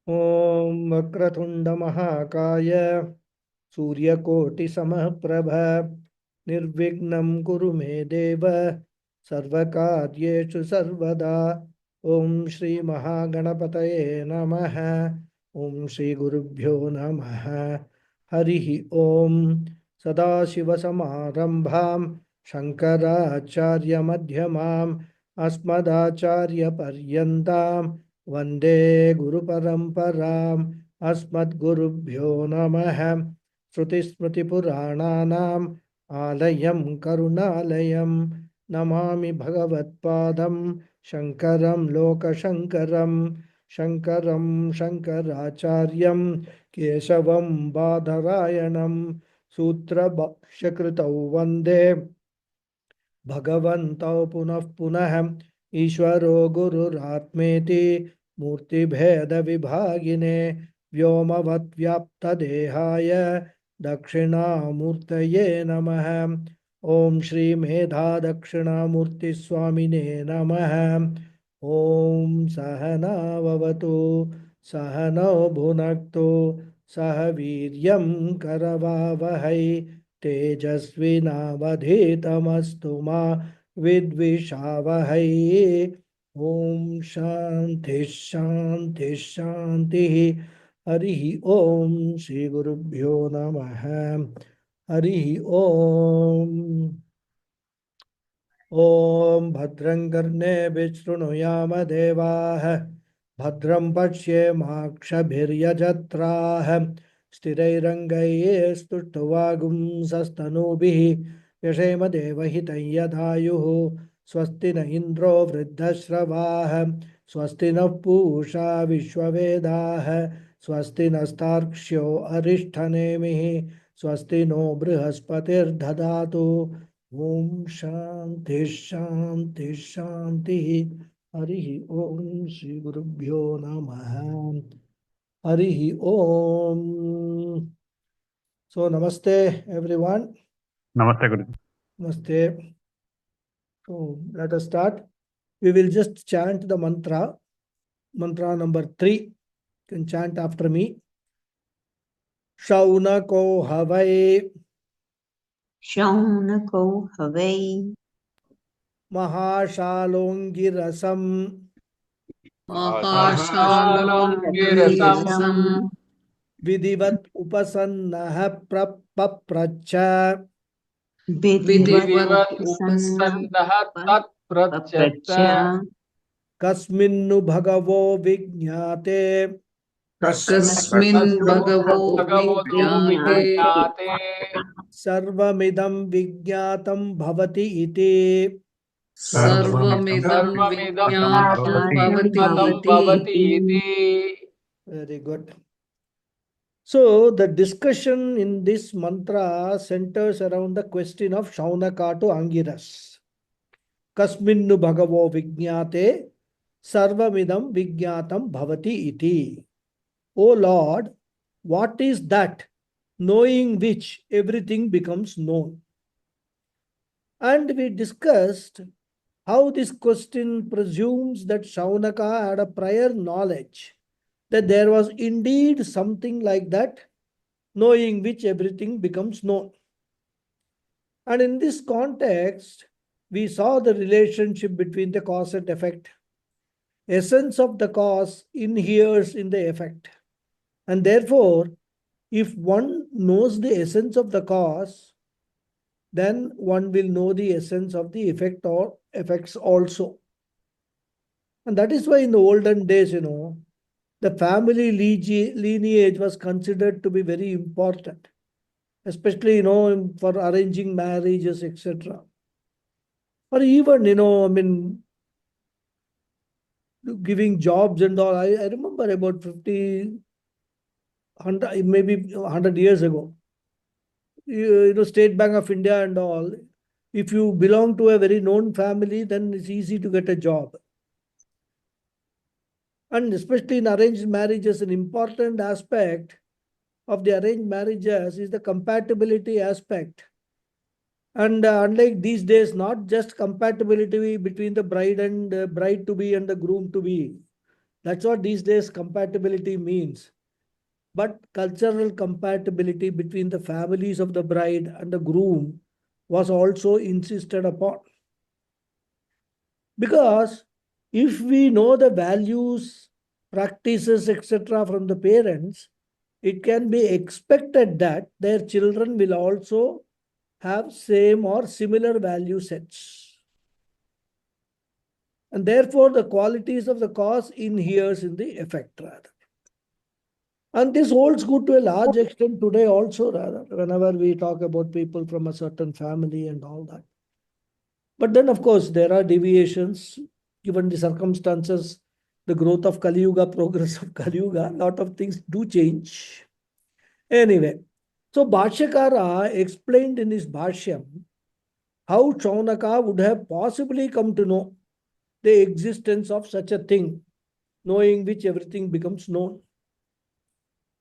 ॐ वक्रतुण्डमहाकाय सूर्यकोटिसमप्रभ निर्विघ्नं कुरु मे देव सर्वकार्येषु सर्वदा। ॐ श्रीमहागणपतये नमः। ॐ श्रीगुरुभ्यो नमः। हरिः ॐ। सदाशिवसमारम्भां शङ्कराचार्यमध्यमाम् अस्मदाचार्यपर्यन्तां वन्दे गुरुपरम्पराम्। अस्मद्गुरुभ्यो नमः। श्रुतिस्मृतिपुराणानाम् आलयं करुणालयं नमामि भगवत्पादं शङ्करं लोकशङ्करं। शङ्करं शङ्कराचार्यं केशवं बादरायणं सूत्रभाष्यकृतौ वन्दे भगवन्तौ पुनः पुनः। ईश्वरो गुरुरात्मेति मूर्तिभेदविभागिने व्योमवद्व्याप्तदेहाय दक्षिणामूर्तये नमः। ॐ श्रीमेधादक्षिणामूर्तिस्वामिने नमः। ॐ सहनाववतु सहनौ भुनक्तु सह वीर्यं करवावहै तेजस्विनावधीतमस्तु मा विद्विषावहै। ॐ शान्ति शान्ति शान्तिः। हरिः ॐ श्रीगुरुभ्यो नमः। हरिः ॐ। ॐ भद्रं कर्णेभिः शृणुयाम देवाः भद्रं पश्येमाक्षभिर्यजत्राः स्थिरैरङ्गैः स्तुष्टुवागुंसस्तनूभिः यशेम देवहितं यदायुः। स्वस्ति न इन्द्रो वृद्धश्रवाः स्वस्ति नः पूषा विश्ववेदाः स्वस्ति नस्तार्क्ष्यो अरिष्ठनेमिः स्वस्ति नो बृहस्पतिर्दधातु। ॐ शान्ति शान्ति शान्तिः। हरिः ॐ श्रीगुरुभ्यो नमः। हरिः ॐ। So namaste everyone. Namaste Guruji. Namaste. So let us start. We will just chant the mantra. Mantra number 3. You can chant after me. Shaunako havai शौनको हवै mahashalongirasam महाशालोङ्गिरसं विधिवत् उपसन्नः पप्रच्छ विधिवत् उपसन्नः तत्प्रत्यच्च कस्मिन्नु भगवो विज्ञाते कस्मिन् भगवो विज्ञाते सर्वमिदं विज्ञातं भवति इति। सर्वमिदं विज्ञातं भवति इति. Very good. So the discussion in this mantra centers around the question of Shaunaka to Angiras. Kasminnu bhagavo vignate sarvamidam vignatam bhavati iti. O Lord, what is that knowing which everything becomes known? And we discussed how this question presumes that Shaunaka had a prior knowledge that there was indeed something like that, knowing which everything becomes known. And in this context, we saw the relationship between the cause and effect. Essence of the cause inheres in the effect. And therefore, if one knows the essence of the cause, then one will know the essence of the effect or effects also. And that is why in the olden days, the family lineage was considered to be very important, especially, for arranging marriages, etc. Or even, giving jobs and all. I remember about 50, 100, maybe 100 years ago, State Bank of India and all, if you belong to a very known family, then it's easy to get a job. And especially in arranged marriages, an important aspect of the arranged marriages is the compatibility aspect. And unlike these days, not just compatibility between the bride and bride-to-be and the groom-to-be. That's what these days compatibility means. But cultural compatibility between the families of the bride and the groom was also insisted upon. Because if we know the values, practices, etc., from the parents, it can be expected that their children will also have same or similar value sets. And therefore, the qualities of the cause inheres in the effect rather. And this holds good to a large extent today also, rather, whenever we talk about people from a certain family and all that. But then, of course, there are deviations given the circumstances, the growth of Kali Yuga, progress of Kali Yuga, a lot of things do change. Anyway, so Bhashyakara explained in his Bhashyam how Chaunaka would have possibly come to know the existence of such a thing, knowing which everything becomes known.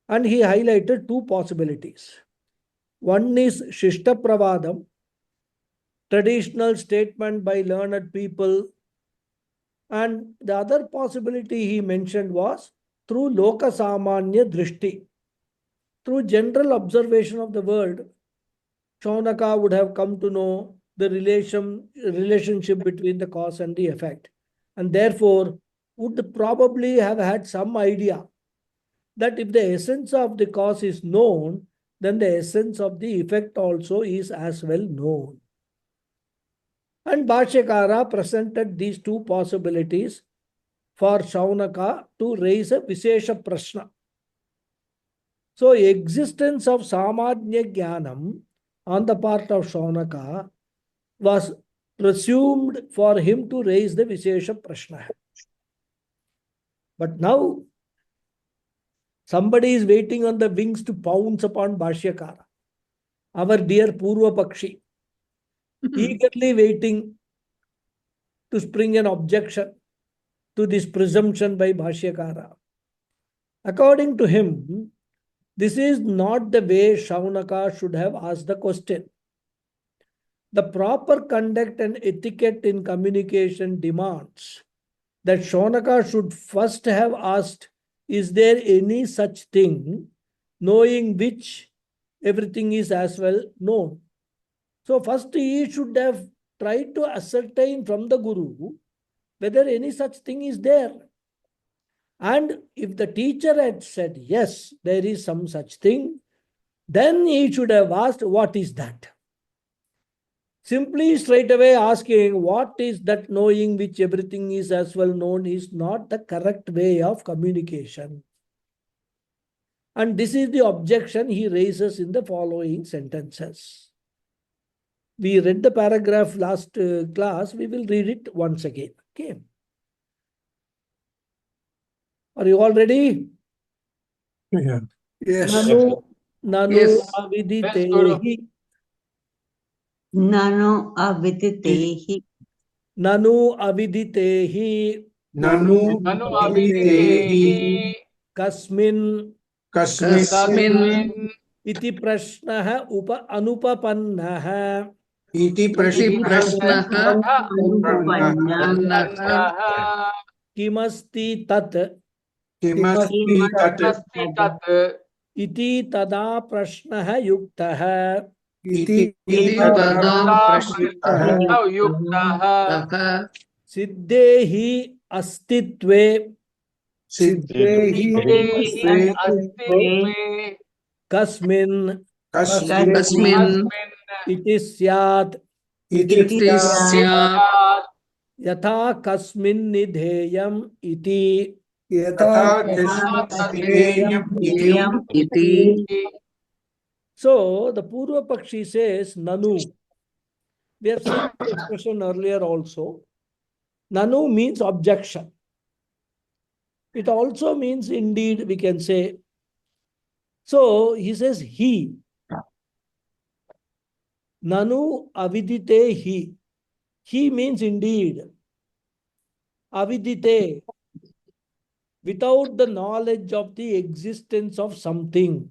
And he highlighted two possibilities. One is Shishta Pravadam, traditional statement by learned people. And the other possibility he mentioned was through Loka Samanya Drishti. Through general observation of the world, Chaunaka would have come to know the relationship between the cause and the effect. And therefore, would probably have had some idea that if the essence of the cause is known, then the essence of the effect also is as well known. And Bhashyakara presented these two possibilities for Shaunaka to raise a Vishesha Prashna. So, existence of Samadnya Jnanam on the part of Shaunaka was presumed for him to raise the Vishesha Prashna. But now, somebody is waiting on the wings to pounce upon Bhashyakara, our dear Purva Pakshi, eagerly waiting to spring an objection to this presumption by Bhashyakara. According to him, this is not the way Shaunaka should have asked the question. The proper conduct and etiquette in communication demands that Shaunaka should first have asked, is there any such thing, knowing which everything is as well known. So first he should have tried to ascertain from the Guru whether any such thing is there. And if the teacher had said, yes, there is some such thing, then he should have asked, what is that? Simply straight away asking, what is that knowing which everything is as well known is not the correct way of communication. And this is the objection he raises in the following sentences. We read the paragraph last class. We will read it once again. Okay. Are you all ready? Yeah. Yes. Nanu, nanu Yes. aviditehi. Nano aviditehi. Nanu aviditehi. Nanu Nanu aviditehi aviditehi Kasmin kasmin kasmin iti prashnah anupapannah. iti iti prashnah prashnah Anupannah. upannah Kimasti tat kimasti tat kimasti tat iti tada prashnah yuktah. iti iti tada tada prashnah prashnah yuktah Siddhehi astitve siddhehi siddhehi astitve kasmin kasmin kasmin iti syat iti iti syat yatha kasmin nidheyam iti. yatha kasmin kasmin iti. So the Purva Pakshi says Nanu. We have seen the expression earlier also. Nanu means objection. It also means indeed, we can say. So he says he. Nanu avidite he. He means indeed. Avidite, without the knowledge of the existence of something.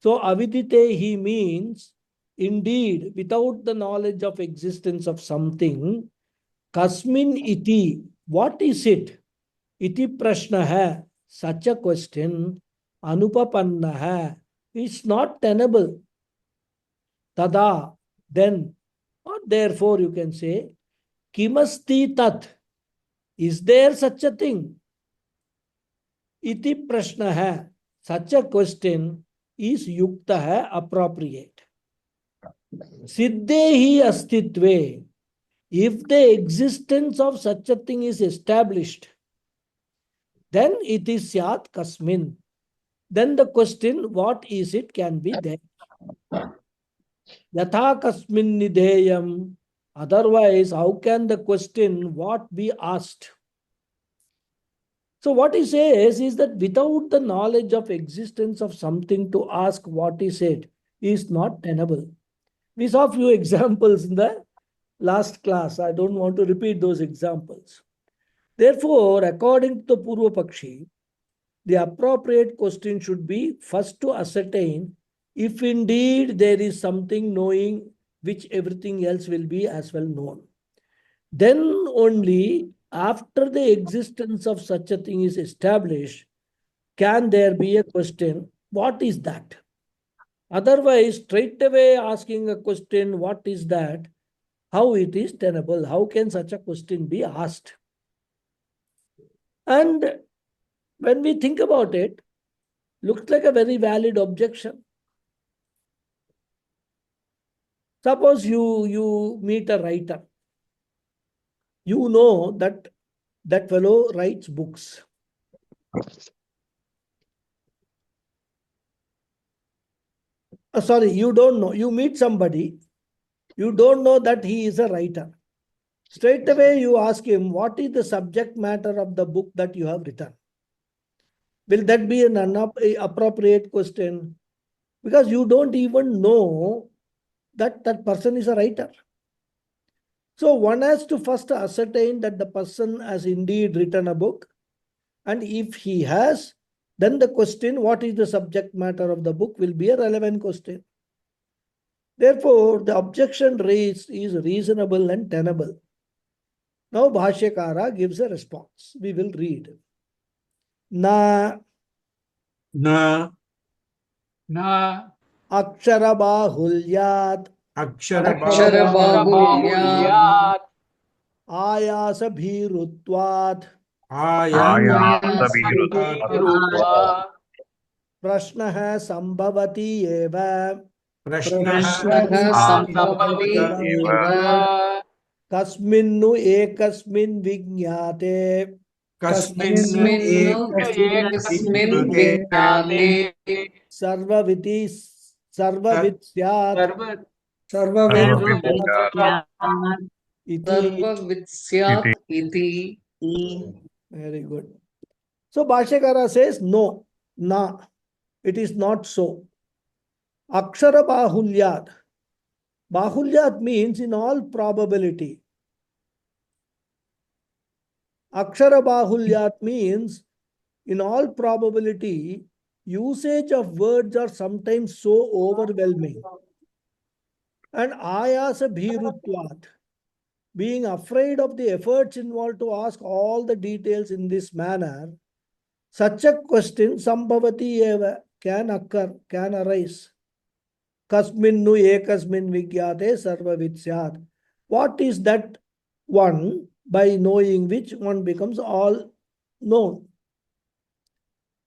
So avidite he means indeed without the knowledge of existence of something. Kasmin iti, what is it? iti prashna hai. Such a question, anupapanna hai, is not tenable. Tada, then, or therefore you can say, kimasti tat. Is there such a thing? Iti prashna hai. Such a question is yukta hai, appropriate. Siddhehi astitve. If the existence of such a thing is established, then it is syat kasmin. Then the question, what is it, can be there. Yatha kasmin nidheyam. Otherwise, how can the question, what, be asked? So what he says is that without the knowledge of existence of something to ask what he said is not tenable. We saw a few examples in the last class. I don't want to repeat those examples. Therefore, according to the Purva Pakshi, the appropriate question should be first to ascertain if indeed there is something knowing which everything else will be as well known. Then only after the existence of such a thing is established, can there be a question, what is that? Otherwise, straight away asking a question, what is that? How it is tenable? How can such a question be asked? And when we think about it, looks like a very valid objection. Suppose you meet a writer. You know that that fellow writes books. Sorry, you don't know. You meet somebody. You don't know that he is a writer. Straight away you ask him, what is the subject matter of the book that you have written? Will that be an appropriate question? Because you don't even know that that person is a writer. So one has to first ascertain that the person has indeed written a book. And if he has, then the question, what is the subject matter of the book, will be a relevant question. Therefore, the objection raised is reasonable and tenable. Now Bhashyakara gives a response. We will read. Na Na Na akshara bahulyat akshara Aksharabahulyat ayasa bhirutvat Ayasabhirutva prashnaha sambhavati eva Prashnaha Sambhavati eva kasminnu ekasmin vijñāte Kasminnu ekasmin vijñāte sarvaviti sarvavit syat Sarvavidyat iti. Sarvavidyat iti. Very good. So Bhashyakara says no, na, it is not so. Akshara bahulyat. Bahulyat means in all probability. Akshara bahulyat means in all probability usage of words are sometimes so overwhelming. And ayasa bhirutvat, being afraid of the efforts involved to ask all the details in this manner, such a question sambhavati eva, can occur, can arise. Kasminnu ekasmin vigyate sarvavit syat. What is that one by knowing which one becomes all known?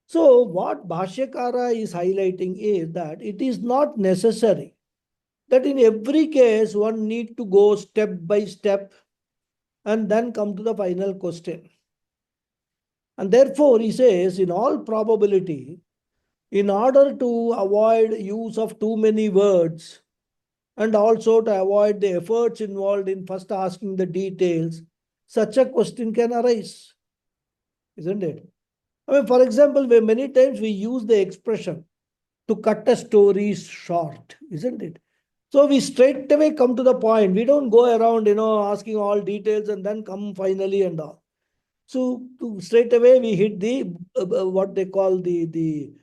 So what Bhashyakara is highlighting is that it is not necessary that in every case one need to go step by step and then come to the final question. And therefore he says, in all probability, in order to avoid use of too many words and also to avoid the efforts involved in first asking the details, such a question can arise, isn't it? I mean, for example, many times we use the expression to cut a story short, isn't it? So we straight away come to the point. We don't go around, asking all details and then come finally and all. So straight away we hit the what they call the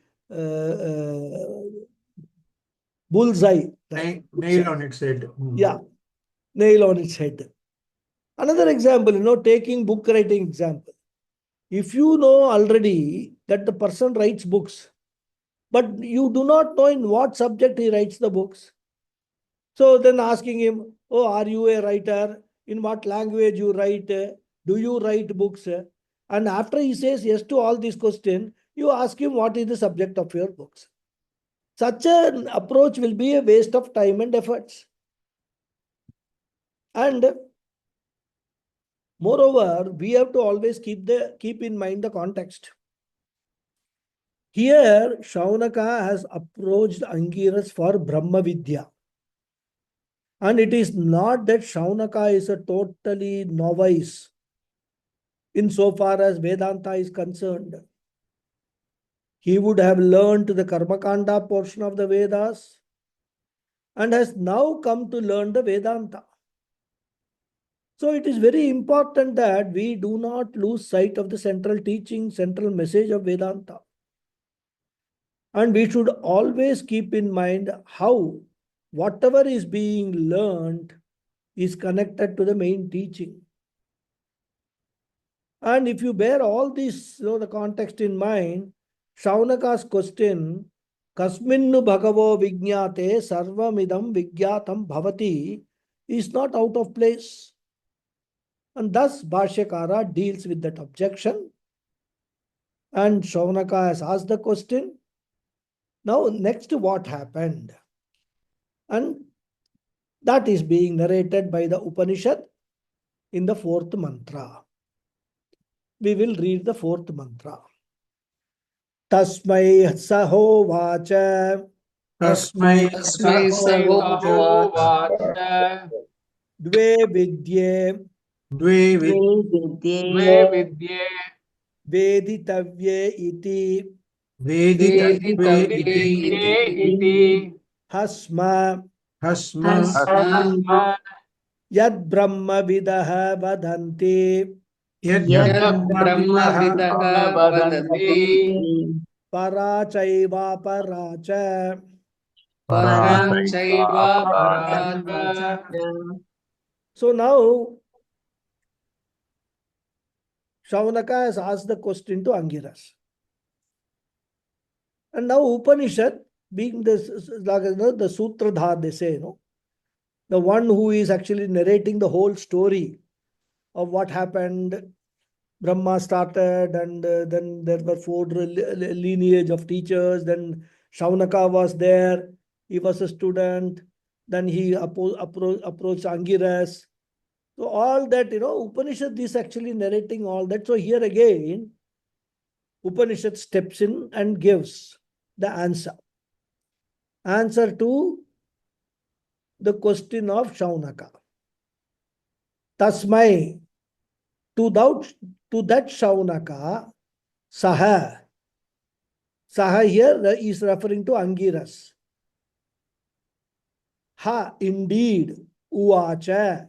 bullseye. nail on its head. Yeah, nail on its head. Another example, taking book writing example. If you know already that the person writes books, but you do not know in what subject he writes the books, so then asking him, oh, are you a writer? In what language you write? Do you write books? And after he says yes to all these questions, you ask him what is the subject of your books. Such an approach will be a waste of time and efforts. And moreover, we have to always keep in mind the context. Here, Shaunaka has approached Angiras for Brahma Vidya. And it is not that Shaunaka is a totally novice insofar as Vedanta is concerned. He would have learned the Karmakanda portion of the Vedas and has now come to learn the Vedanta. So it is very important that we do not lose sight of the central teaching, central message of Vedanta. And we should always keep in mind how whatever is being learned is connected to the main teaching. And if you bear all this, the context in mind, Shaunaka's question, Kasminnu Bhagavo Vijñate Sarvamidam Vijñatam Bhavati, is not out of place. And thus Bhashyakara deals with that objection. And Shaunaka has asked the question. Now, next, what happened? And that is being narrated by the Upanishad in the fourth mantra. We will read the fourth mantra. Tasmai sahovacha Tasmai Tasmai sahovacha dve vidye Dve Vedye vidye veditavye iti Veditavye iti hasma Hasma hasma yad brahma vidaha vadanti Yad Yad brahma vidaha vadanti parachaiva paracha. param chaiva paracha. So now Shaunaka has asked the question to Angiras. And now Upanishad, being the Sutradhar, they say, the one who is actually narrating the whole story of what happened. Brahma started, and then there were four lineage of teachers. Then Shaunaka was there. He was a student. Then he approached Angiras. So all that, Upanishad is actually narrating all that. So here again, Upanishad steps in and gives the answer. Answer to the question of Shaunaka. Tasmai, to that Shaunaka, Saha. Saha here is referring to Angiras. Ha, indeed, Uvacha,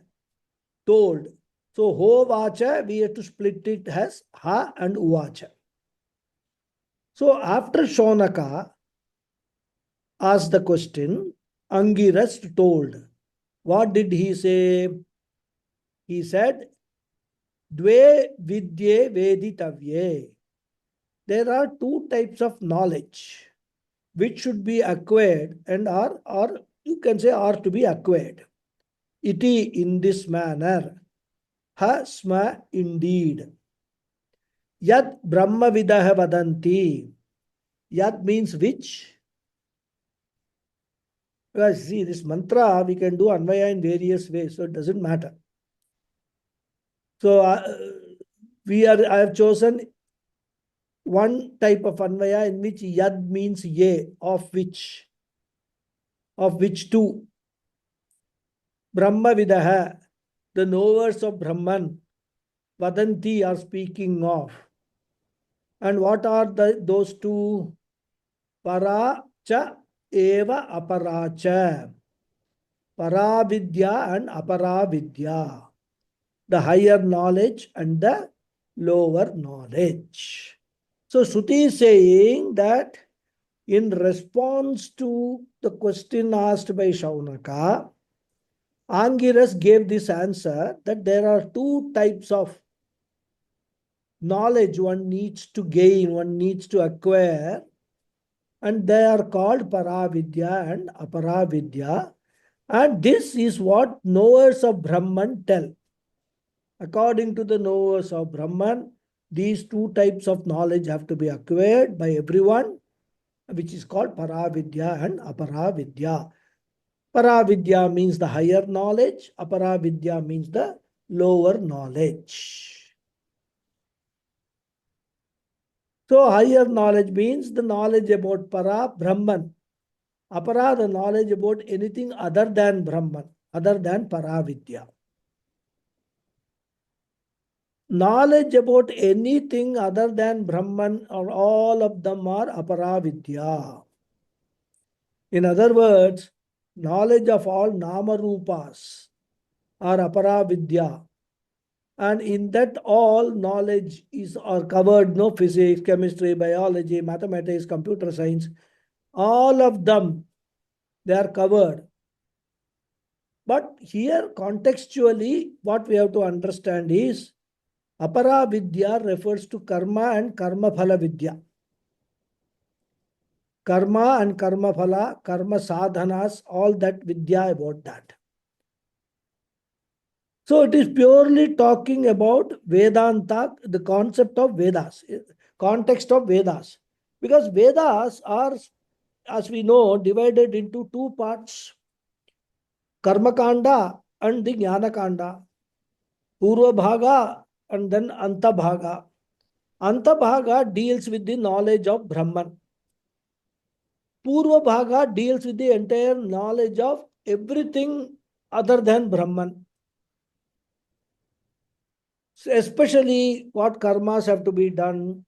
told. So, Hovacha, we have to split it as Ha and Uvacha. So, after Shaunaka asked the question, Angiras told. What did he say? He said, Dve vidye veditavye. There are two types of knowledge which should be acquired and are you can say are to be acquired. Iti, in this manner. Ha sma, indeed. Yad brahma vidaha vadanti. Yad means which. Because see, this mantra we can do Anvaya in various ways, so it doesn't matter. So I have chosen one type of Anvaya in which Yad means ye, of which two. Brahma vidaha, the knowers of Brahman, vadanti are speaking of. And what are those two? Para cha eva aparacha. Paravidya and aparavidya. The higher knowledge and the lower knowledge. So Shruti is saying that in response to the question asked by Shaunaka, Angiras gave this answer that there are two types of knowledge one needs to gain, one needs to acquire, and they are called Paravidya and Aparavidya. And this is what knowers of Brahman tell. According to the knowers of Brahman, these two types of knowledge have to be acquired by everyone, which is called Paravidya and Aparavidya. Paravidya means the higher knowledge, Aparavidya means the lower knowledge. So higher knowledge means the knowledge about Para, Brahman. Apara, the knowledge about anything other than Brahman, other than Paravidya. Knowledge about anything other than Brahman or all of them are Aparavidya. In other words, knowledge of all Nama Rupas are Aparavidya. And in that all knowledge are covered, no physics, chemistry, biology, mathematics, computer science, all of them, they are covered. But here contextually, what we have to understand is Apara Vidya refers to karma and karma phala vidya. Karma and karma phala, karma sadhanas, all that vidya about that. So it is purely talking about Vedanta, the concept of Vedas, context of Vedas. Because Vedas are, as we know, divided into two parts, Karma Kanda and the Jnana Kanda. Purva Bhaga and then Anta Bhaga. Anta Bhaga deals with the knowledge of Brahman. Purva Bhaga deals with the entire knowledge of everything other than Brahman. So especially what karmas have to be done,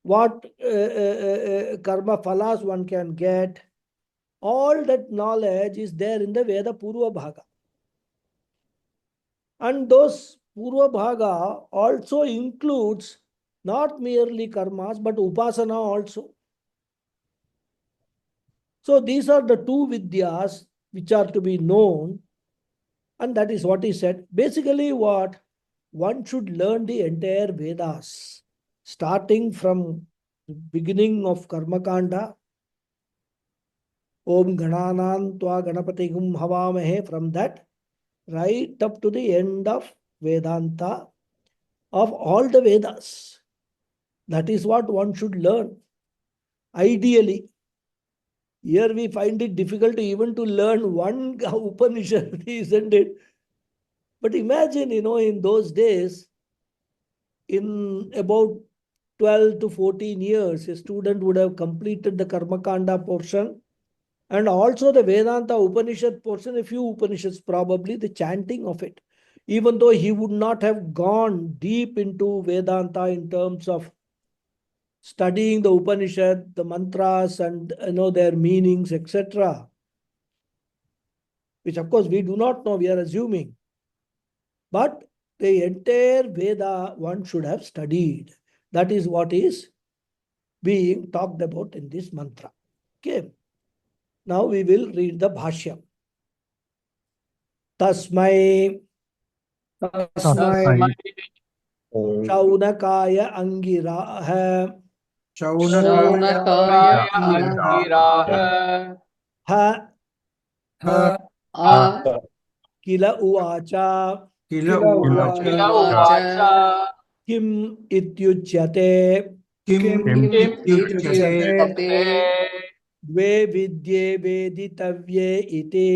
what karma phalas one can get, all that knowledge is there in the Veda Purva Bhaga. And those Purva Bhaga also includes not merely karmas but upasana also. So these are the two vidyas which are to be known, and that is what he said. Basically what? One should learn the entire Vedas, starting from the beginning of Karma Kanda, Om Gananan Tva Ganapathy Hum Havamahe, from that right up to the end of Vedanta, of all the Vedas. That is what one should learn. Ideally, here we find it difficult even to learn one Upanishad, isn't it? But imagine, in those days, in about 12 to 14 years, a student would have completed the Karmakanda portion and also the Vedanta Upanishad portion, a few Upanishads probably, the chanting of it. Even though he would not have gone deep into Vedanta in terms of studying the Upanishad, the mantras and their meanings, etc., which of course we do not know, we are assuming. But the entire Veda one should have studied. That is what is being talked about in this mantra. Okay. Now we will read the Bhashyam. Tasmai Tasmai Shaunakaya Angiraha Shaunakaya Shaunakaya Angiraha Ha A Kila Uvacha Kila Kila Uvacha Uvacha Kim Ityuchyate Kim Kim Ityuchyate Ityuchyate Dve Vidye Veditavye Iti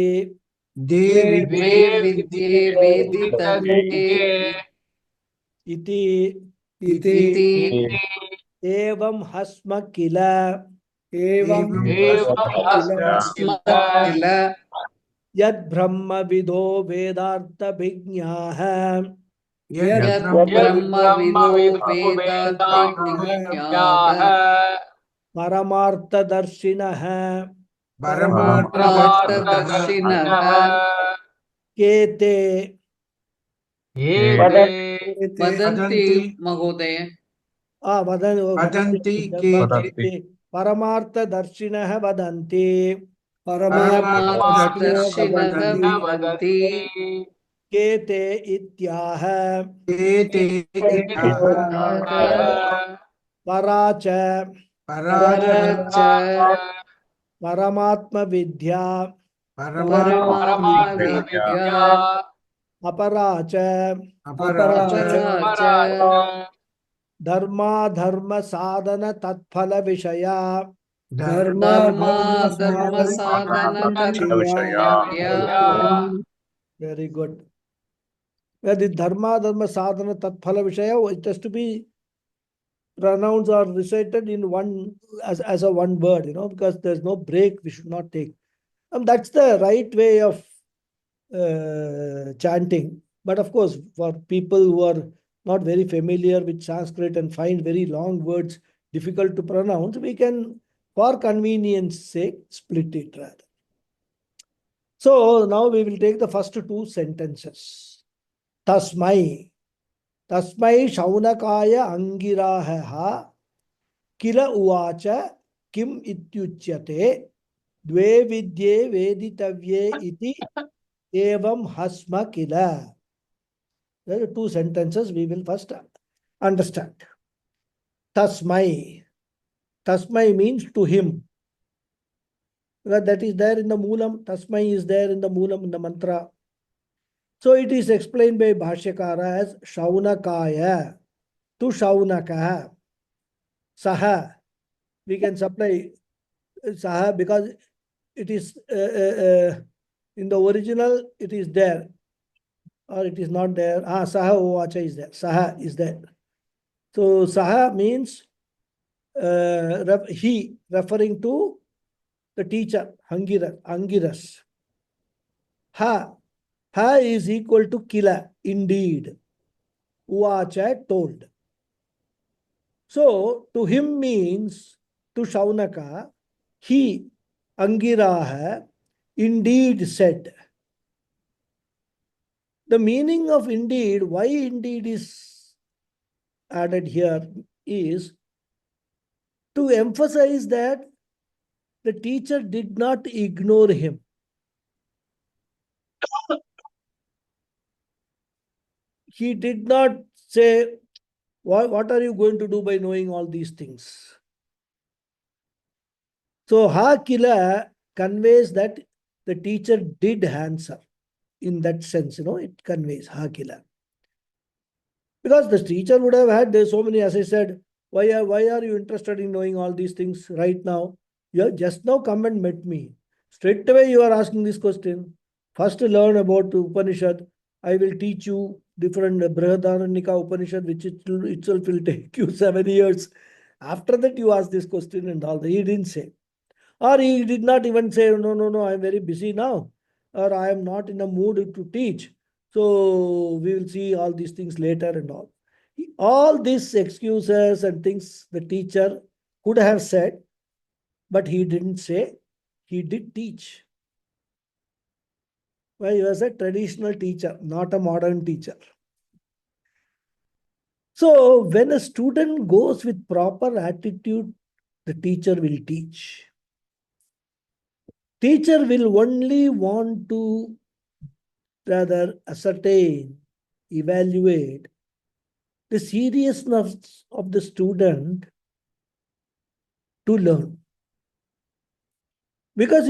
Devi Dve Vidye Veditavye Iti Iti Evam Hasma Kila Evam Evam Hasma Hasma Kila Kila Yad Brahma Vidho Vedartha Bhijnyaha Yad Yad Brahma Brahma Vido Vedanti Vidho Vijñāha Paramartha Darshinaha Paramartha Paramartha Darshinaha Kete Ete Vadanti Vadanti Mahodaya Vadanti Kete Paramartha Darshinaha Vadanti Paramartha Paramartha Darshina Darshinaha Vadanti Vadanti Kete ityaha. Ete ityaha. Paracha. Paracha. Paramatma vidya. Paramatma Vidya. Aparacha. Aparacha. Dharma dharma sadhana tatphala vishaya. Dharma sadhana tatvishaya. Very good. Where the dharma sadhana tatphala vishaya, it has to be pronouns are recited in one as a one word, because there's no break we should not take. And that's the right way of chanting. But of course, for people who are not very familiar with Sanskrit and find very long words difficult to pronounce, we can, for convenience sake, split it rather. So now we will take the first two sentences. Tasmai. Tasmai shaunakaya angiraha kila uvacha kim ityuchyate dve vidye veditavye iti evam hasma kila. There are two sentences we will first understand. Tasmai. Tasmai means to him. That is there in the Moolam. Tasmai is there in the Moolam, in the mantra. So it is explained by Bhashyakara as Shaunakaya, to Shaunaka. Saha. We can supply Saha because it is in the original, it is there. Or it is not there. Saha Ovacha is there. Saha is there. So Saha means he, referring to the teacher, Angiras. Ha is equal to Kila, indeed. Uvacha, told. So to him means to Shaunaka, he, Angiraha, indeed said. The meaning of indeed, why indeed is added here, is to emphasize that the teacher did not ignore him. He did not say, what are you going to do by knowing all these things? So Ha Kila conveys that the teacher did answer. In that sense, it conveys Ha Kila. Because the teacher would have had, there's so many, as I said, why are you interested in knowing all these things right now? You have just now come and met me. Straight away you are asking this question. First learn about Upanishad. I will teach you different Brihadaranyaka Upanishad, which itself will take you 7 years. After that you ask this question and all that. He didn't say. Or he did not even say, no, I'm very busy now. Or I am not in a mood to teach. So we will see all these things later and all. All these excuses and things the teacher could have said, but he didn't say. He did teach. Well, he was a traditional teacher, not a modern teacher. So when a student goes with proper attitude, the teacher will teach. Teacher will only want to rather ascertain, evaluate the seriousness of the student to learn. Because,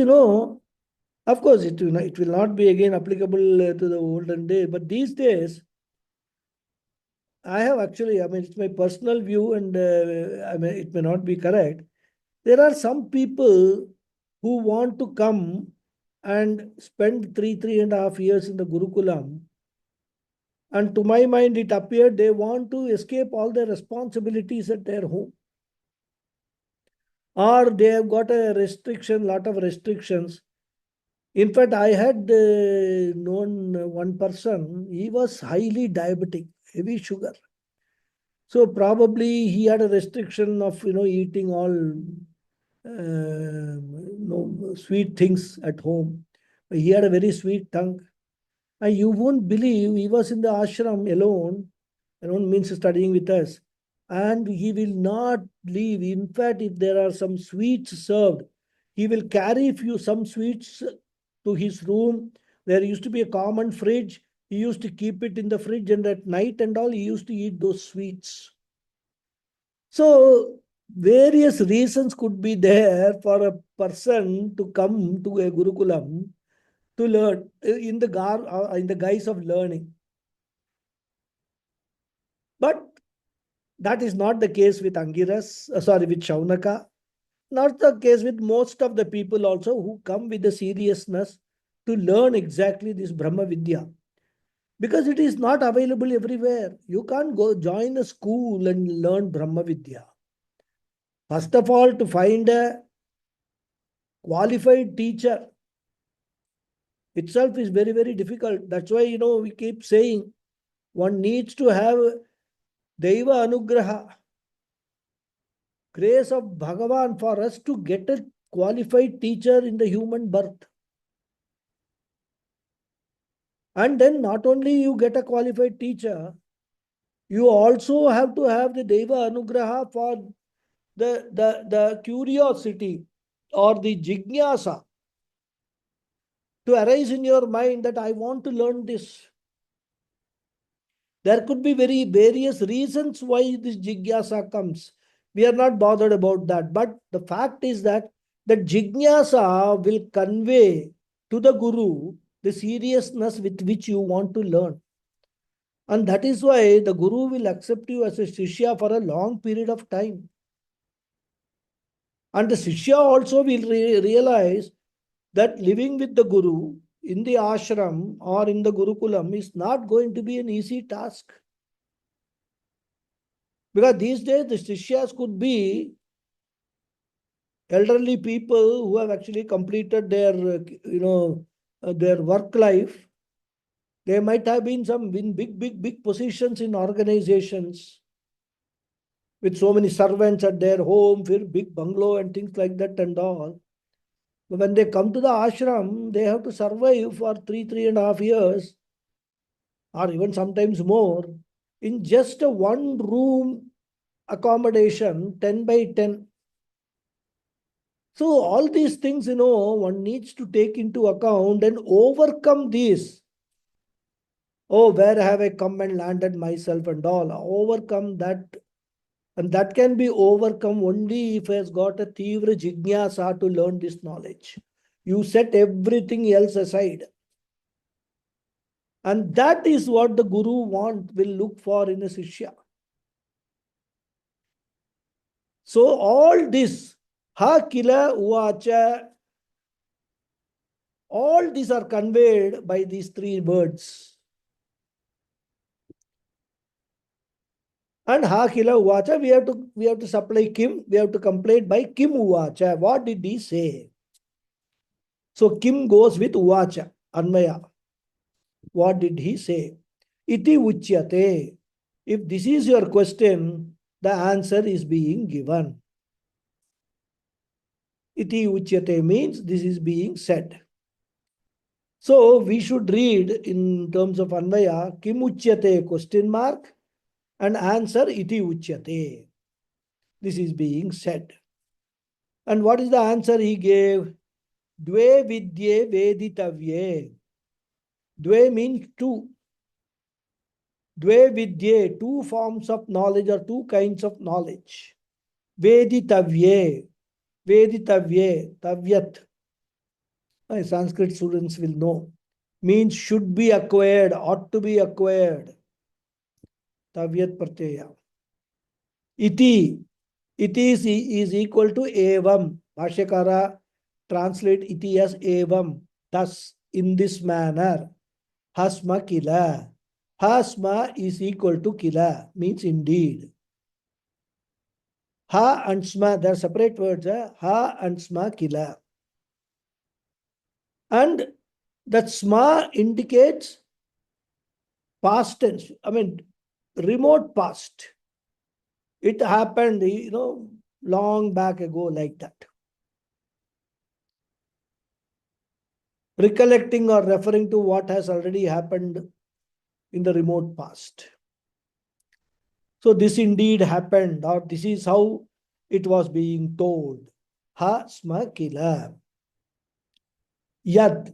of course, it will not be again applicable to the olden day, but these days, I have actually, it's my personal view and it may not be correct. There are some people who want to come and spend 3.5 years in the Gurukulam. And to my mind, it appeared they want to escape all their responsibilities at their home. Or they have got a lot of restrictions. In fact, I had known one person, he was highly diabetic, heavy sugar. So probably he had a restriction of, eating all sweet things at home. He had a very sweet tongue. And you won't believe, he was in the ashram alone means studying with us. And he will not leave. In fact, if there are some sweets served, he will carry some sweets to his room. There used to be a common fridge. He used to keep it in the fridge, and at night and all, he used to eat those sweets. So, various reasons could be there for a person to come to a Gurukulam to learn in the guise of learning. But that is not the case with with Shaunaka. Not the case with most of the people also who come with the seriousness to learn exactly this Brahma Vidya. Because it is not available everywhere. You can't go join a school and learn Brahma Vidya. First of all, to find a qualified teacher itself is very, very difficult. That's why, we keep saying one needs to have Deva Anugraha, grace of Bhagavan for us to get a qualified teacher in the human birth. And then not only you get a qualified teacher, you also have to have the Deva Anugraha for the curiosity or the jignasa to arise in your mind that I want to learn this. There could be very various reasons why this jignasa comes. We are not bothered about that. But the fact is that the jignasa will convey to the Guru the seriousness with which you want to learn. And that is why the Guru will accept you as a Shishya for a long period of time. And the Shishya also will realize that living with the Guru in the ashram or in the Gurukulam is not going to be an easy task. Because these days the Shishyas could be elderly people who have actually completed their work life. They might have been in big positions in organizations with so many servants at their home, big bungalow and things like that and all. But when they come to the ashram, they have to survive for 3.5 years, or even sometimes more, in just a one room accommodation, 10 by 10. So all these things, one needs to take into account and overcome these. Oh, where have I come and landed myself and all? Overcome that. And that can be overcome only if he has got a tivra jignasa to learn this knowledge. You set everything else aside. And that is what the Guru will look for in a Shishya. So all this, ha kila uvacha, all these are conveyed by these three words. And ha kila uvacha, we have to supply kim, we have to complete by kim uvacha. What did he say? So kim goes with uvacha, anmaya. What did he say? Iti uchyate. If this is your question, the answer is being given. Iti uchyate means this is being said. So we should read in terms of Anvaya, kim uchyate question mark and answer iti uchyate. This is being said. And what is the answer he gave? Dve vidye veditavye. Dve means two. Dve vidye, two forms of knowledge or two kinds of knowledge. Veditavye, veditavye, tavyat. My Sanskrit students will know. Means should be acquired, ought to be acquired. Tavyat pratyaya. Iti. Iti is equal to evam. Bhashyakara translate iti as evam. Thus, in this manner. Hasma kila. Hasma is equal to kila. Means indeed. Ha and sma, they are separate words. Ha and sma kila. And that sma indicates past tense. I mean, remote past. It happened, long back ago like that. Recollecting or referring to what has already happened in the remote past. So this indeed happened, or this is how it was being told. Ha sma kila. Yad.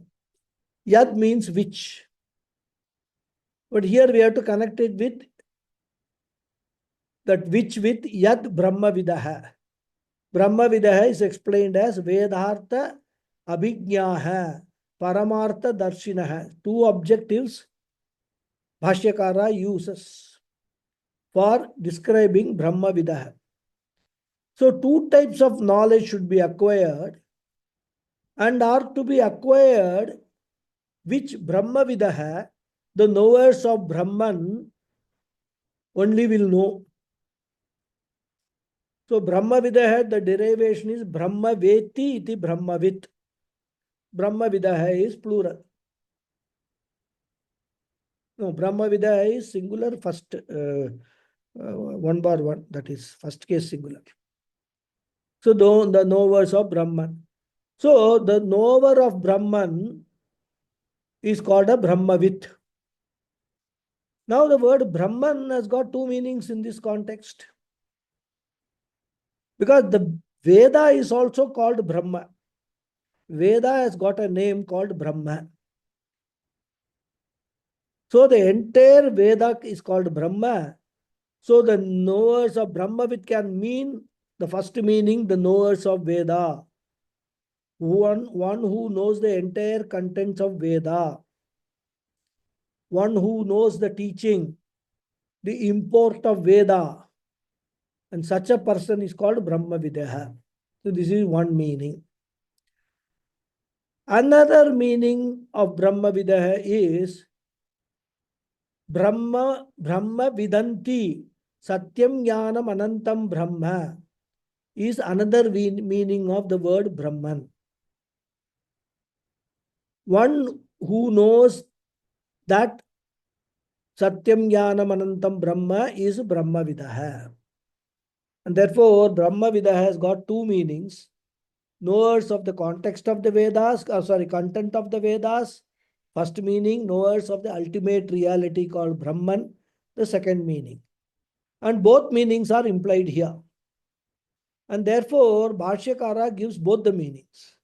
Yad means which. But here we have to connect it with that which with Yad Brahma Vidaha. Brahma Vidaha is explained as Vedartha Abhignaha, Paramartha Darshinaha. Two objectives Bhashyakara uses for describing Brahma Vidaha. So, two types of knowledge should be acquired and are to be acquired, which Brahma Vidaha, the knowers of Brahman, only will know. So, Brahma Vidaha, the derivation is Brahma Veti iti Brahmavit. Brahma Vidaha is plural. No, Brahma Vidaha is singular first, 1/1, that is first case singular. So, the knowers of Brahman. So, the knower of Brahman is called a Brahmavit. Now, the word Brahman has got two meanings in this context. Because the Veda is also called Brahma. Veda has got a name called Brahma. So, the entire Veda is called Brahma. So, the knowers of Brahmavit can mean the first meaning, the knowers of Veda. One who knows the entire contents of Veda. One who knows the teaching, the import of Veda. And such a person is called Brahmavidaha. So this is one meaning. Another meaning of Brahmavidaha is Brahma Vidanti Satyam Jnanam Anantam Brahma is another meaning of the word Brahman. One who knows that Satyam Jnanam Anantam Brahma is Brahmavidaha. And therefore, Brahmavidaha has got two meanings. Knowers of the context of the Vedas, content of the Vedas. First meaning, knowers of the ultimate reality called Brahman. The second meaning. And both meanings are implied here. And therefore, Bhashyakara gives both the meanings.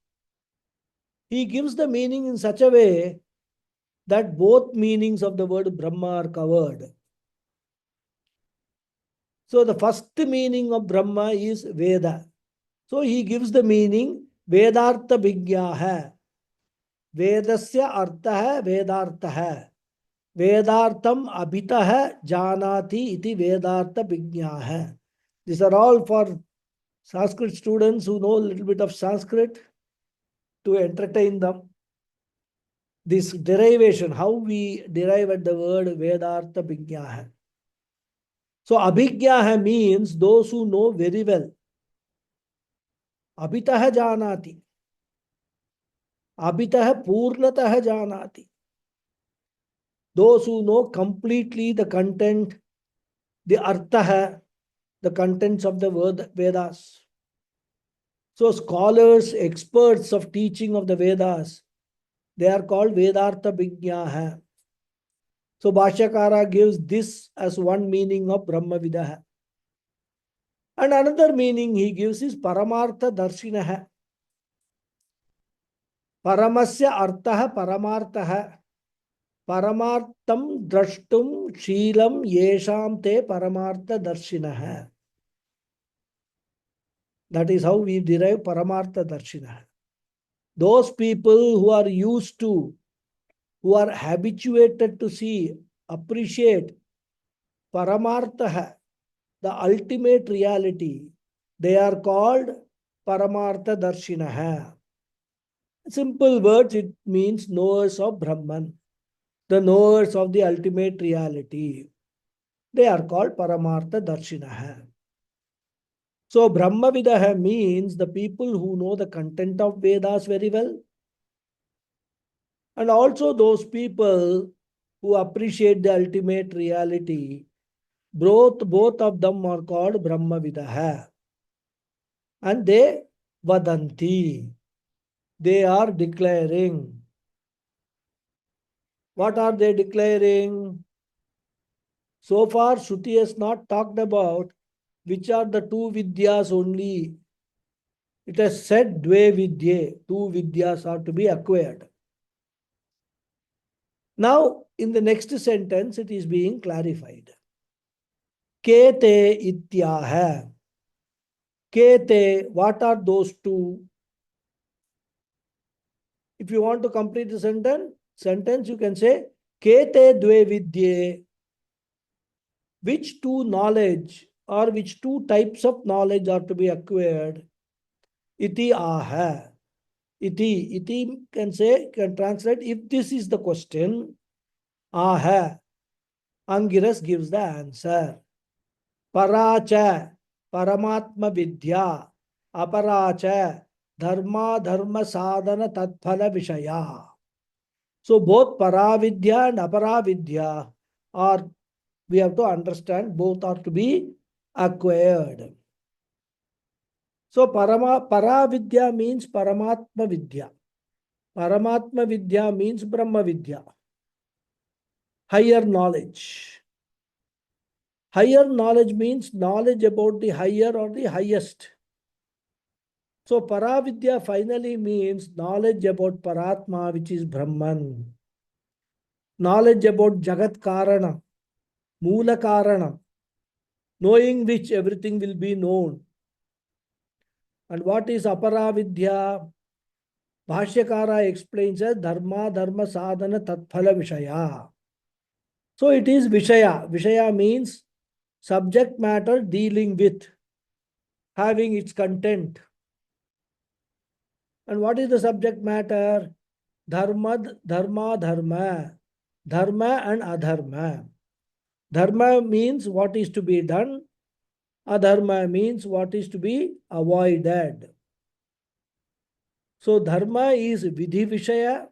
He gives the meaning in such a way that both meanings of the word Brahma are covered. So the first meaning of Brahma is Veda. So he gives the meaning Vedartha Bhigyaha. Vedasya artha Vedartha. Vedartham abhitah janati iti Vedartha Bhigyaha. These are all for Sanskrit students who know a little bit of Sanskrit to entertain them. This derivation, how we derive at the word Vedartha Bhigyaha. So Abhigyaha means those who know very well. Abhitah janati. Abhitah purnatah janati. Those who know completely the content, the artha, the contents of the Vedas. So scholars, experts of teaching of the Vedas, they are called Vedartha Bhigyaha. So Bhashyakara gives this as one meaning of Brahmavidaha. And another meaning he gives is Paramartha Darshinaha. Paramasya artha Paramartha. Paramartham drashtum sheelam yesham te Paramartha Darshinaha. That is how we derive Paramartha Darshinaha. Those people who are used to, who are habituated to see, appreciate Paramartha, the ultimate reality, they are called Paramartha Darshinaha. Simple words, it means knowers of Brahman, the knowers of the ultimate reality. They are called Paramartha Darshinaha. So Brahmavidaha means the people who know the content of Vedas very well, and also those people who appreciate the ultimate reality. Both of them are called Brahmavidaha. And they vadanti. They are declaring. What are they declaring? So far, Shruti has not talked about which are the two vidyas only. It has said dve vidye, two vidyas are to be acquired. Now, in the next sentence, it is being clarified. Kete ityaha. Kete, what are those two? If you want to complete the sentence, you can say Kete dve vidye. Which two knowledge or which two types of knowledge are to be acquired? Iti aha. Iti can translate if this is the question. Aha. Angiras gives the answer. Paracha, Paramatma Vidya, Aparacha, Dharma Sadhana Tatphala Vishaya. So both Paravidya and Aparavidya are, we have to understand, both are to be acquired. So Paravidya means Paramatma Vidya. Paramatma Vidya means Brahma Vidya. Higher knowledge. Higher knowledge means knowledge about the higher or the highest. So Paravidya finally means knowledge about Paratma, which is Brahman. Knowledge about Jagat Karana, Mula Karana, knowing which everything will be known. And what is Aparavidya? Bhashyakara explains as Dharma Sadhana Tatphala Vishaya. So it is Vishaya. Vishaya means subject matter dealing with, having its content. And what is the subject matter? Dharma and adharma. Dharma means what is to be done. Adharma means what is to be avoided. So dharma is vidhi vishaya,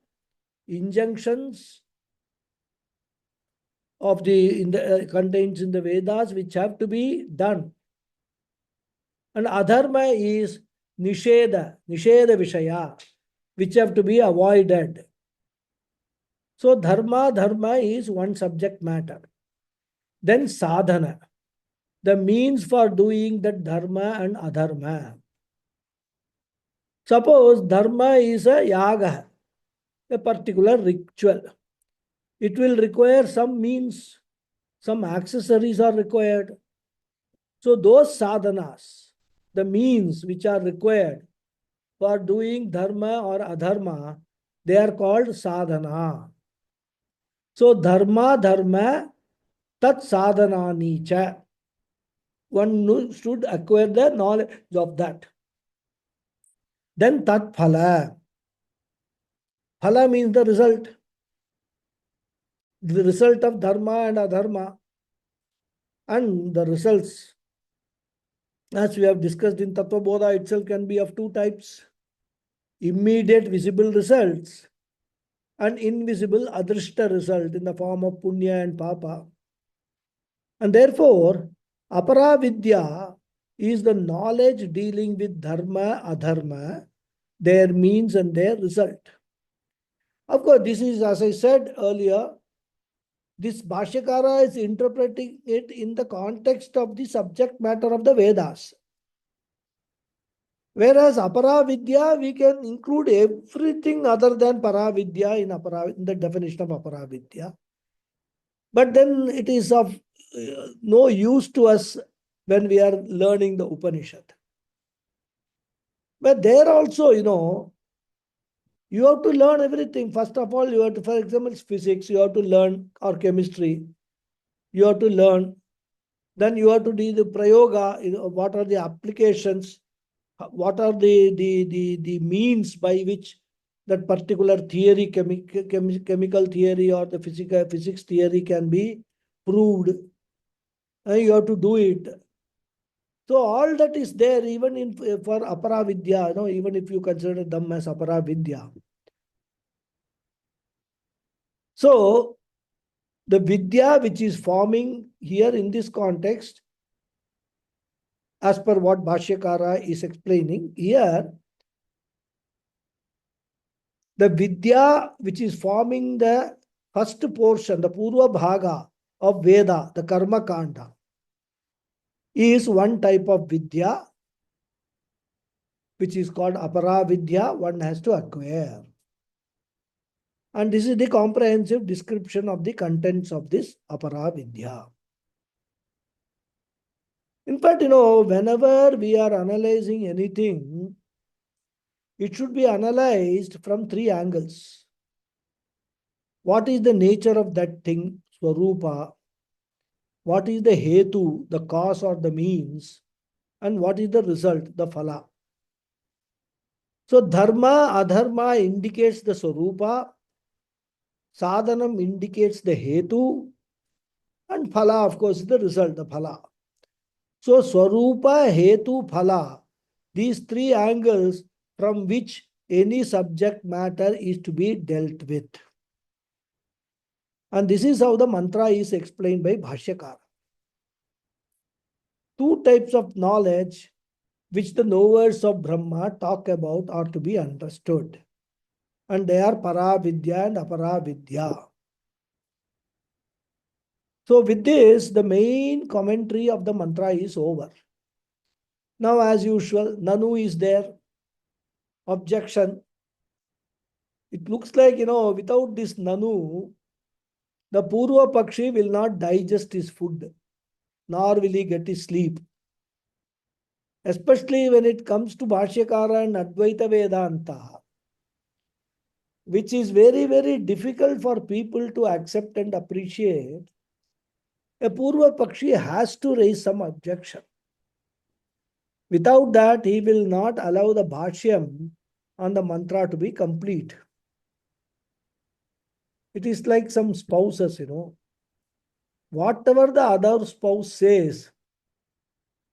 injunctions of the contains in the Vedas which have to be done. And adharma is nisheda vishaya, which have to be avoided. So dharma is one subject matter. Then sadhana, the means for doing that dharma and adharma. Suppose dharma is a yaga, a particular ritual. It will require some means, some accessories are required. So those sadhanas, the means which are required for doing dharma or adharma, they are called sadhana. So dharma, tat sadhanani cha. One should acquire the knowledge of that. Then tat phala. Phala means the result. The result of dharma and adharma. And the results, as we have discussed in Tattva Bodha itself, can be of two types. Immediate visible results and invisible adrishta result in the form of punya and papa. And therefore, aparavidya is the knowledge dealing with dharma, adharma, their means and their result. Of course, this is, as I said earlier, this Bhashyakara is interpreting it in the context of the subject matter of the Vedas. Whereas Aparavidya, we can include everything other than Paravidya in the definition of Aparavidya. But then it is of no use to us when we are learning the Upanishad. But there also, you have to learn everything. First of all, you have to, for example, physics, you have to learn, or chemistry, you have to learn. Then you have to do the prayoga, what are the applications, what are the means by which that particular theory, chemical theory or the physics theory can be proved. And you have to do it. So all that is there even for Aparavidya, even if you consider them as Aparavidya. So the Vidya which is forming here in this context, as per what Bhashyakara is explaining here, the Vidya which is forming the first portion, the Purva Bhaga of Veda, the Karma Kanda, is one type of Vidya which is called Aparavidya, one has to acquire. And this is the comprehensive description of the contents of this Apara Vidya. In fact, whenever we are analyzing anything, it should be analyzed from three angles. What is the nature of that thing, Swarupa? What is the hetu, the cause or the means? And what is the result, the phala? So, dharma, adharma indicates the Swarupa, sadhanam indicates the hetu, and phala, of course, is the result, the phala. So, Swarupa, hetu, phala, these three angles from which any subject matter is to be dealt with. And this is how the mantra is explained by Bhashyakara. Two types of knowledge which the knowers of Brahma talk about are to be understood. And they are Paravidya and Aparavidya. So with this, the main commentary of the mantra is over. Now, as usual, Nanu is there. Objection. It looks like, without this Nanu, the Purva Pakshi will not digest his food, nor will he get his sleep. Especially when it comes to Bhashyakara and Advaita Vedanta, which is very, very difficult for people to accept and appreciate, a Purva Pakshi has to raise some objection. Without that, he will not allow the Bhashyam on the mantra to be complete. It is like some spouses, whatever the other spouse says,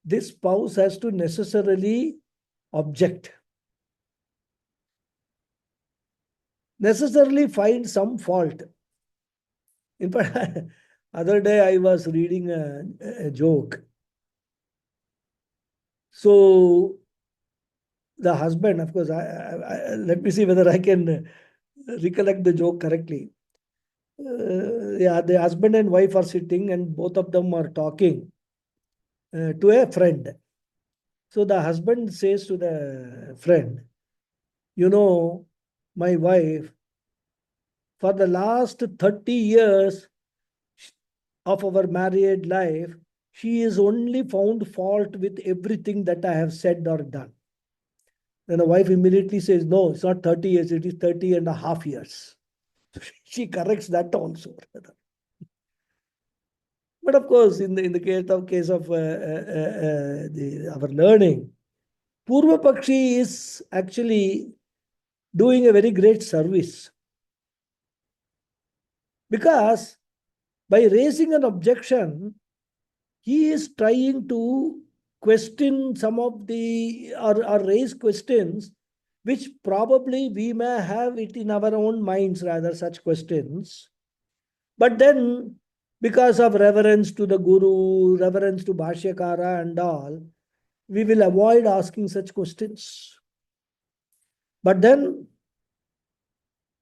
this spouse has to necessarily object, necessarily find some fault. In fact, other day I was reading a joke. So the husband, of course, let me see whether I can recollect the joke correctly. The husband and wife are sitting and both of them are talking to a friend. So the husband says to the friend, my wife, for the last 30 years of our married life, she is only found fault with everything that I have said or done. Then the wife immediately says, no, it's not 30 years, it is 30 and a half years. She corrects that also. But of course, in the case of our learning, Purva Pakshi is actually doing a very great service. Because by raising an objection, he is trying to question some of the, or raise questions which probably we may have it in our own minds, rather, such questions. But then, because of reverence to the Guru, reverence to Bhashyakara and all, we will avoid asking such questions. But then,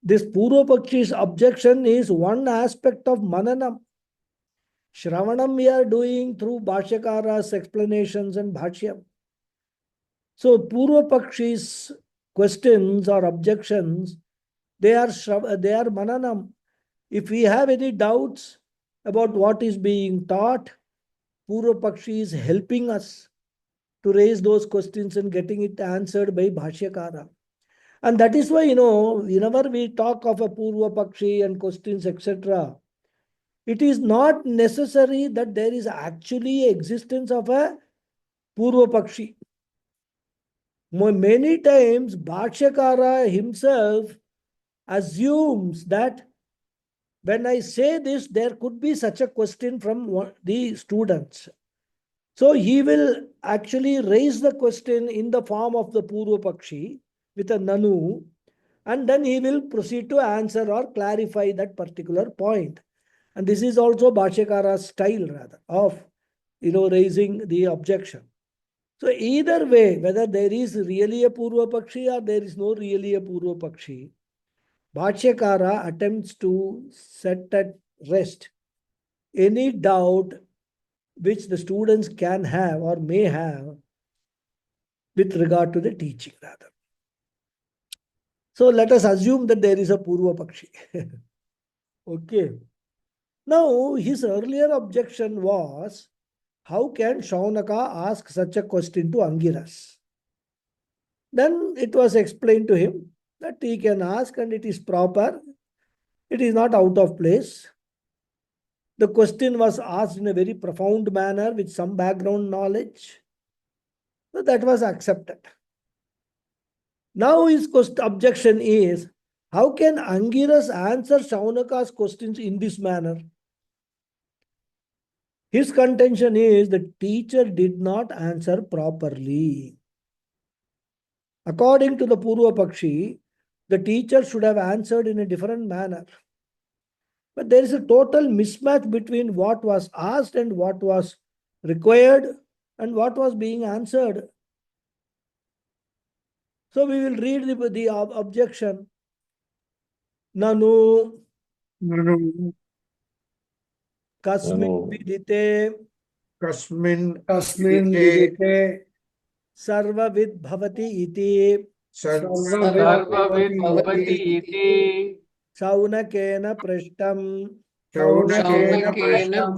this Purva Pakshi's objection is one aspect of Mananam. Shravanam we are doing through Bhashyakara's explanations and Bhashyam. So Purva Pakshi's questions or objections, they are Mananam. If we have any doubts about what is being taught, Purva Pakshi is helping us to raise those questions and getting it answered by Bhashyakara. And that is why, whenever we talk of a Purva Pakshi and questions, etc., it is not necessary that there is actually existence of a Purva Pakshi. Many times, Bhashyakara himself assumes that when I say this, there could be such a question from the students. So he will actually raise the question in the form of the Purva Pakshi with a Nanu, and then he will proceed to answer or clarify that particular point. And this is also Bhashyakara's style, rather, of raising the objection. So either way, whether there is really a Purva Pakshi or there is no really a Purva Pakshi, Bhashyakara attempts to set at rest any doubt which the students can have or may have with regard to the teaching, rather. So let us assume that there is a Purva Pakshi. Okay. Now, his earlier objection was, how can Shaunaka ask such a question to Angiras? Then it was explained to him that he can ask and it is proper. It is not out of place. The question was asked in a very profound manner with some background knowledge. So that was accepted. Now his objection is, how can Angiras answer Shaunaka's questions in this manner? His contention is the teacher did not answer properly. According to the Purva Pakshi, the teacher should have answered in a different manner. But there is a total mismatch between what was asked and what was required and what was being answered. So we will read the objection. Nanu kasmin vidite Kasmin vidite sarvavid bhavati iti Sarvavid bhavati iti shaunakena prashtam shaunakena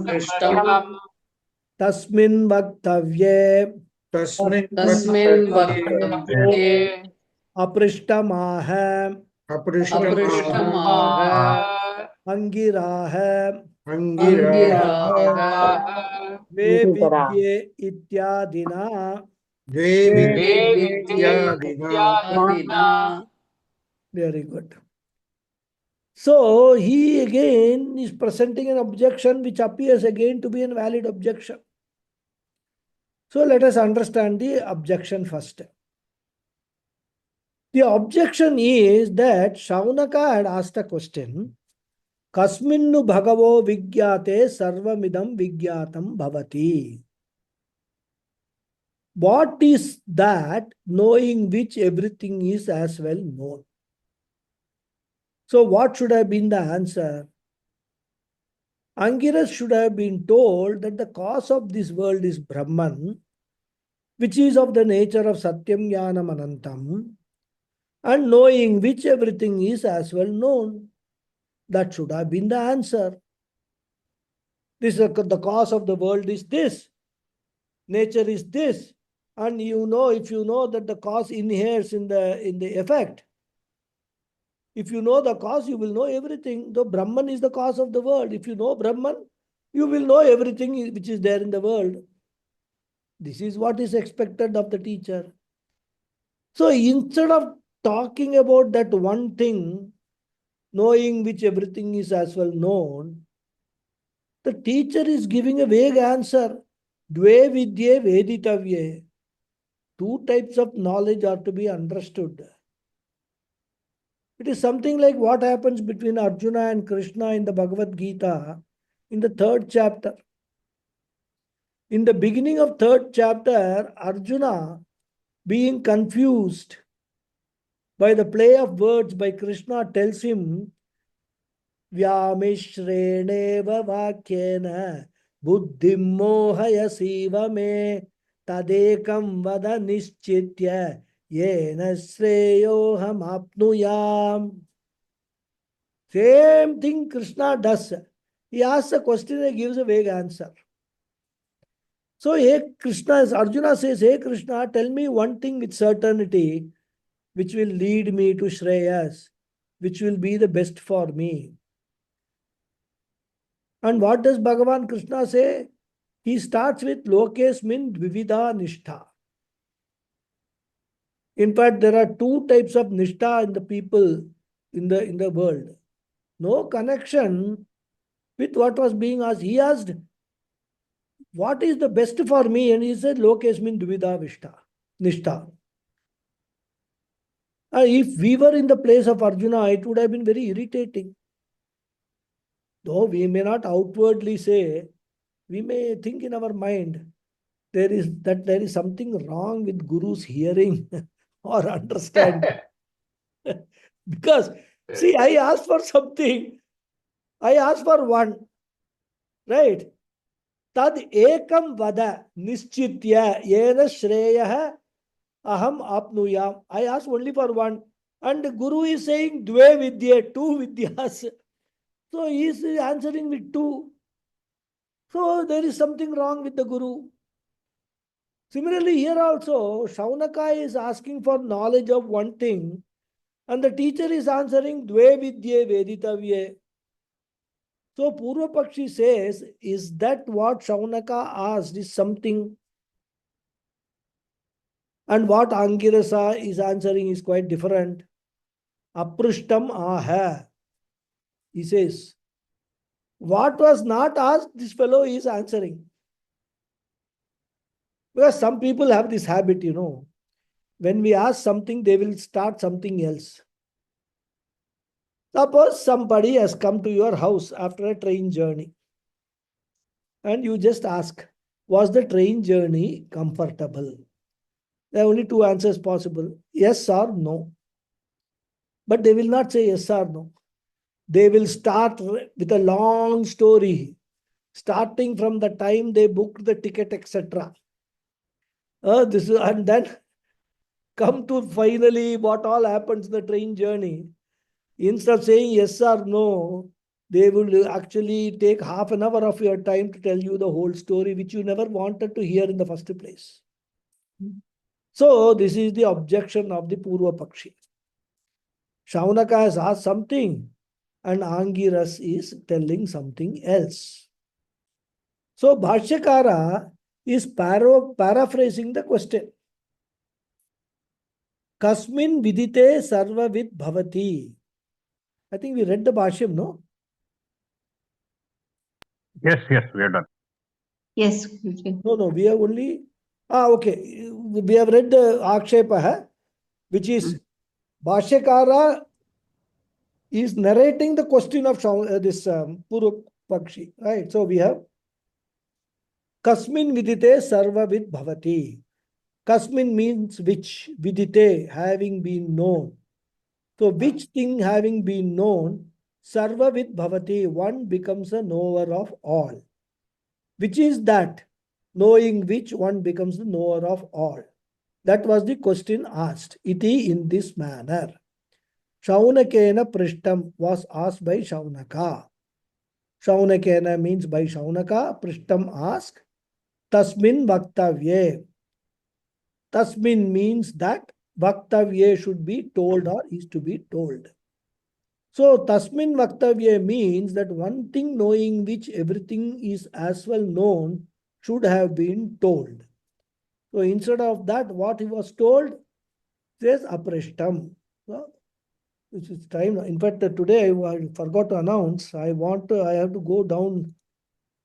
prishtam tasmin vaktavye tasmin vaktavye aprishtamah aprishtamah angirah angiraha ve vidye ityadina. adina. Very good. So he again is presenting an objection which appears again to be a valid objection. So let us understand the objection first. The objection is that Shaunaka had asked a question, Kasminnu bhagavo vigyate sarvamidam vigyatam bhavati. What is that knowing which everything is as well known? So what should have been the answer? Angiras should have been told that the cause of this world is Brahman, which is of the nature of Satyam Jnanam Anantam, and knowing which everything is as well known. That should have been the answer. The cause of the world is this. Nature is this. And if you know that the cause inheres in the effect, if you know the cause, you will know everything. Though Brahman is the cause of the world. If you know Brahman, you will know everything which is there in the world. This is what is expected of the teacher. So instead of talking about that one thing, knowing which everything is as well known, the teacher is giving a vague answer. Dve vidye veditavye. Two types of knowledge are to be understood. It is something like what happens between Arjuna and Krishna in the Bhagavad Gita in the 3rd chapter. In the beginning of 3rd chapter, Arjuna, being confused by the play of words by Krishna, tells him, Vyamishreneva vakyena buddhim mohayasiva me tadekam vada nischitya yena shreyoham apnuyam. Same thing Krishna does. He asks a question and gives a vague answer. So, Arjuna says, hey Krishna, tell me one thing with certainty which will lead me to Shreyas, which will be the best for me. And what does Bhagavan Krishna say? He starts with Lokesmin Dvivida Nishtha. In fact, there are two types of Nishtha in the people in the world. No connection with what was being asked. He asked, what is the best for me? And he said, Lokesmin Dvivida Nishtha. If we were in the place of Arjuna, it would have been very irritating. Though we may not outwardly say, we may think in our mind there is something wrong with Guru's hearing or understanding. Because, see, I asked for something. I asked for one. Right? Tad ekam vada nischitya yena shreyah aham apnuyam. I asked only for one. And the Guru is saying Dve Vidya, two Vidyas. So he is answering with two. So there is something wrong with the Guru. Similarly, here also, Shaunaka is asking for knowledge of one thing, and the teacher is answering Dve Vidye Veditavye. So Purva Pakshi says, is that what Shaunaka asked is something? And what Angirasa is answering is quite different. Aprishtam aha. He says, what was not asked, this fellow is answering. Because some people have this habit, when we ask something, they will start something else. Suppose somebody has come to your house after a train journey, and you just ask, was the train journey comfortable? There are only two answers possible, yes or no. But they will not say yes or no. They will start with a long story, starting from the time they booked the ticket, etc. And then come to finally what all happens in the train journey. Instead of saying yes or no, they will actually take half an hour of your time to tell you the whole story, which you never wanted to hear in the first place. So this is the objection of the Purva Pakshi. Shaunaka has asked something, and Angiras is telling something else. So Bhashyakara is paraphrasing the question. Kasmin vidite sarvavid bhavati. I think we read the Bhashyam, no? Yes, we are done. Yes, Guruji. No, we have only... okay. We have read the Akshepa, which is Bhashyakara is narrating the question of this Purva Pakshi, right? So we have Kasmin vidite sarvavid bhavati. Kasmin means which, vidite, having been known. So which thing having been known, sarvavid bhavati, one becomes a knower of all. Which is that, knowing which one becomes the knower of all. That was the question asked. Iti in this manner. Shaunakena Prishtam was asked by Shaunaka. Shaunakena means by Shaunaka. Prishtam asked. Tasmin Vaktavye. Tasmin means that Vaktavye should be told or is to be told. So Tasmin Vaktavye means that one thing knowing which everything is as well known should have been told. So instead of that, what he was told says Aprishtam. So it's time. In fact, today I forgot to announce. I have to go down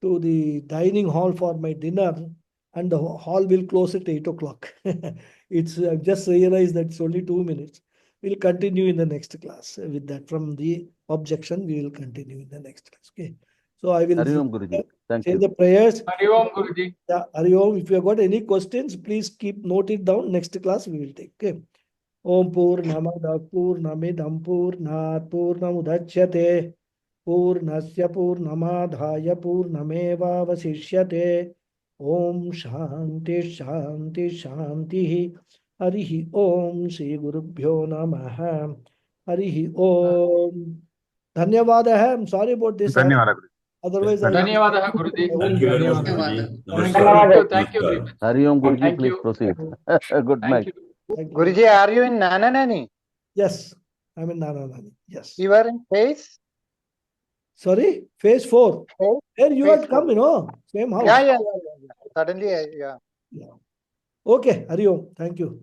to the dining hall for my dinner, and the hall will close at 8 o'clock. I've just realized that it's only 2 minutes. We'll continue in the next class with that. From the objection, we will continue in the next class. Okay. So I will Hari Om Guruji. Thank say you. the prayers. Hari Om Guruji. Yeah, Hari Om. If you have got any questions, please note it down. Next class we will take. Okay. Om Purnamada Purnamidam Purnat Purnamudachyate Purnasya Purnamadhaya Purnamevavasishyate. Om Shanti Shanti Shanti. Harihi Om Shri Gurubhyo Namaha. Harihi Om. Dhanyavada. I'm sorry about this. धन्यवाद गुरु Otherwise, I Dhanyavadah Guruji. Thank you very much, Dhanyavadah. Guruji. Thank you. Namaskar. Hari Om Guruji, Thank please you. proceed. Good Thank night. you. Thank you. Guruji, are you in Nana Nani? Yes, I'm in Nananani. Yes. You are in phase? Sorry, phase 4. Phase? There you Phase had come, same house. Yeah. Suddenly, yeah. Yeah. Okay, Hari Om. Thank you.